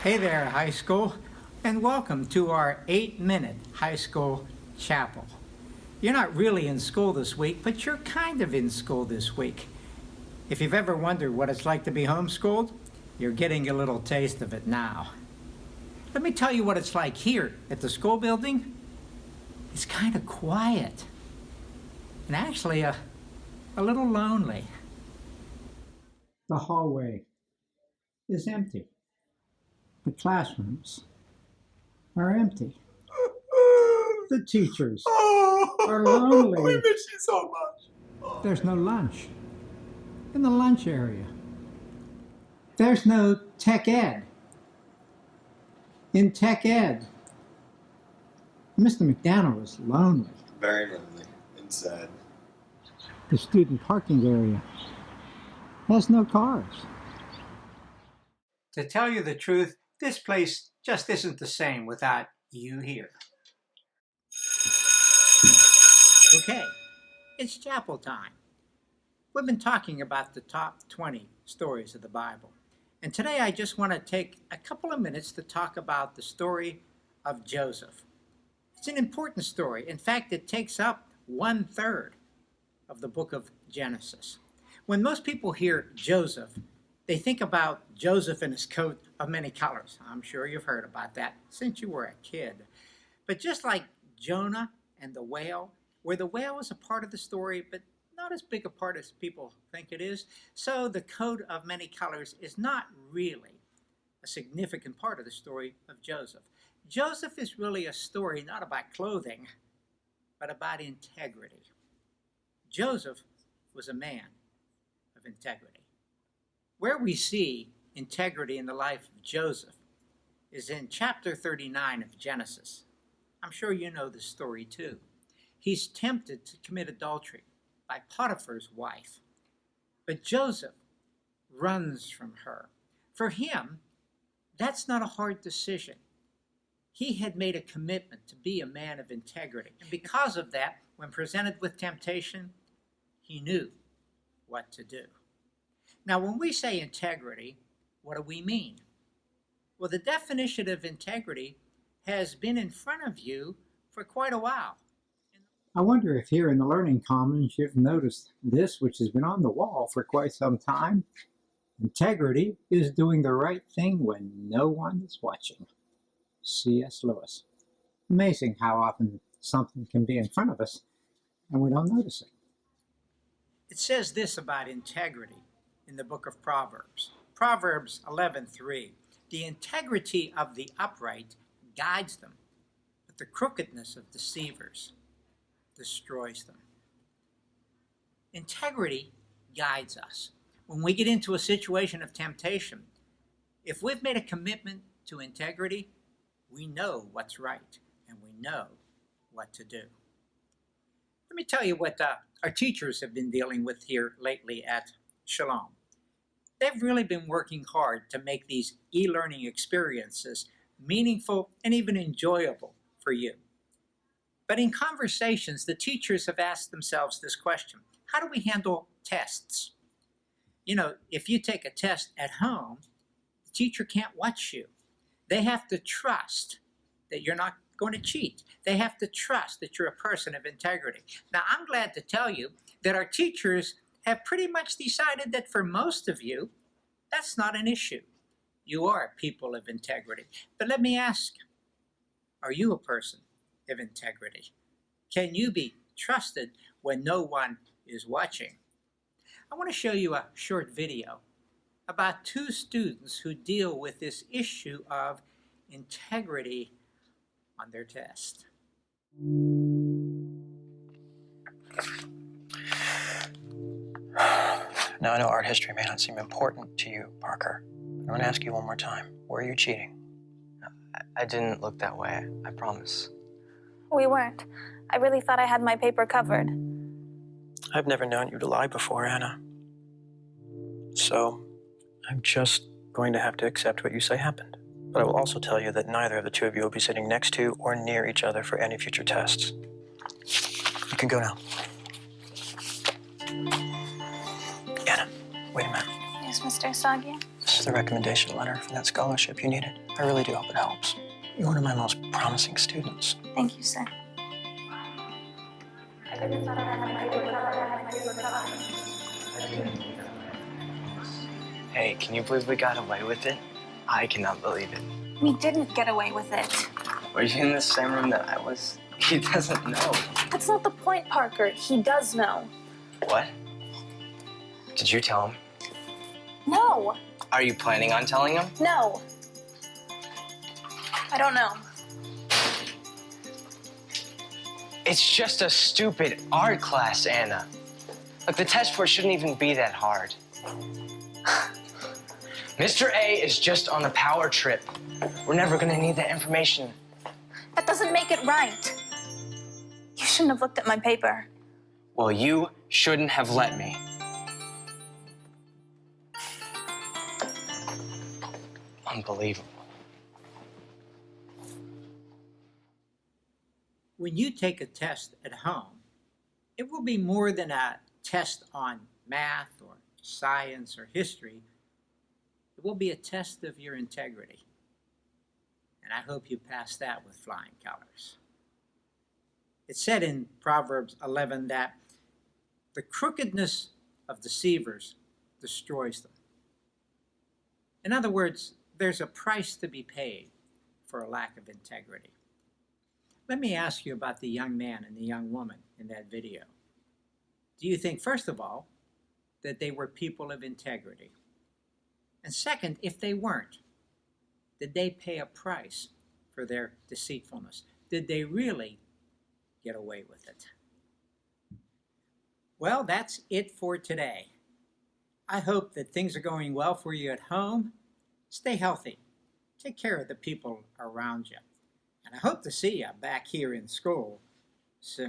Hey there, high school, and welcome to our 8-minute high school chapel. You're not really in school this week, but you're kind of in school this week. If you've ever wondered what it's like to be homeschooled, you're getting a little taste of it now. Let me tell you what it's like here at the school building. It's kind of quiet, and actually a little lonely. The hallway is empty. The classrooms are empty. The teachers are lonely. We miss you so much. There's no lunch in the lunch area. There's no tech ed. In tech ed, Mr. McDaniel is lonely. Very lonely and sad. The student parking area has no cars. To tell you the truth, this place just isn't the same without you here. Okay, it's chapel time. We've been talking about the top 20 stories of the Bible. And today I just want to take a couple of minutes to talk about the story of Joseph. It's an important story. In fact, it takes up 1/3 of the book of Genesis. When most people hear Joseph, they think about Joseph and his coat of many colors. I'm sure you've heard about that since you were a kid. But just like Jonah and the whale, where the whale is a part of the story, but not as big a part as people think it is, so the coat of many colors is not really a significant part of the story of Joseph. Joseph is really a story not about clothing, but about integrity. Joseph was a man of integrity. Where we see integrity in the life of Joseph is in chapter 39 of Genesis. I'm sure you know this story too. He's tempted to commit adultery by Potiphar's wife, but Joseph runs from her. For him, that's not a hard decision. He had made a commitment to be a man of integrity, and because of that, when presented with temptation, he knew what to do. Now, when we say integrity, what do we mean? Well, the definition of integrity has been in front of you for quite a while. I wonder if here in the Learning Commons you've noticed this, which has been on the wall for quite some time. Integrity is doing the right thing when no one is watching. C.S. Lewis. Amazing how often something can be in front of us and we don't notice it. It says this about integrity in the book of Proverbs. Proverbs 11:3. The integrity of the upright guides them, but the crookedness of deceivers destroys them. Integrity guides us. When we get into a situation of temptation, if we've made a commitment to integrity, we know what's right and we know what to do. Let me tell you what our teachers have been dealing with here lately at Shalom. They've really been working hard to make these e-learning experiences meaningful and even enjoyable for you. But in conversations, the teachers have asked themselves this question: how do we handle tests? You know, if you take a test at home, the teacher can't watch you. They have to trust that you're not going to cheat. They have to trust that you're a person of integrity. Now, I'm glad to tell you that our teachers have pretty much decided that for most of you, that's not an issue. You are people of integrity. But let me ask, are you a person of integrity? Can you be trusted when no one is watching? I want to show you a short video about two students who deal with this issue of integrity on their test. Now, I know art history may not seem important to you, Parker. I'm going to ask you one more time. Were you cheating? I didn't look that way, I promise. We weren't. I really thought I had my paper covered. I've never known you to lie before, Anna. So, I'm just going to have to accept what you say happened. But I will also tell you that neither of the two of you will be sitting next to or near each other for any future tests. You can go now. Anna, wait a minute. Yes, Mr. Sagia? This is the recommendation letter for that scholarship you needed. I really do hope it helps. You're one of my most promising students. Thank you, sir. Hey, can you believe we got away with it? I cannot believe it. We didn't get away with it. Were you in the same room that I was? He doesn't know. That's not the point, Parker. He does know. What? Did you tell him? No. Are you planning on telling him? No. I don't know. It's just a stupid art class, Anna. Look, the test for it shouldn't even be that hard. Mr. A is just on a power trip. We're never gonna need that information. That doesn't make it right. You shouldn't have looked at my paper. Well, you shouldn't have let me. Unbelievable. When you take a test at home, it will be more than a test on math or science or history. It will be a test of your integrity. And I hope you pass that with flying colors. It's said in Proverbs 11 that the crookedness of deceivers destroys them. In other words, there's a price to be paid for a lack of integrity. Let me ask you about the young man and the young woman in that video. Do you think, first of all, that they were people of integrity? And second, if they weren't, did they pay a price for their deceitfulness? Did they really get away with it? Well, that's it for today. I hope that things are going well for you at home. Stay healthy. Take care of the people around you. And I hope to see you back here in school soon.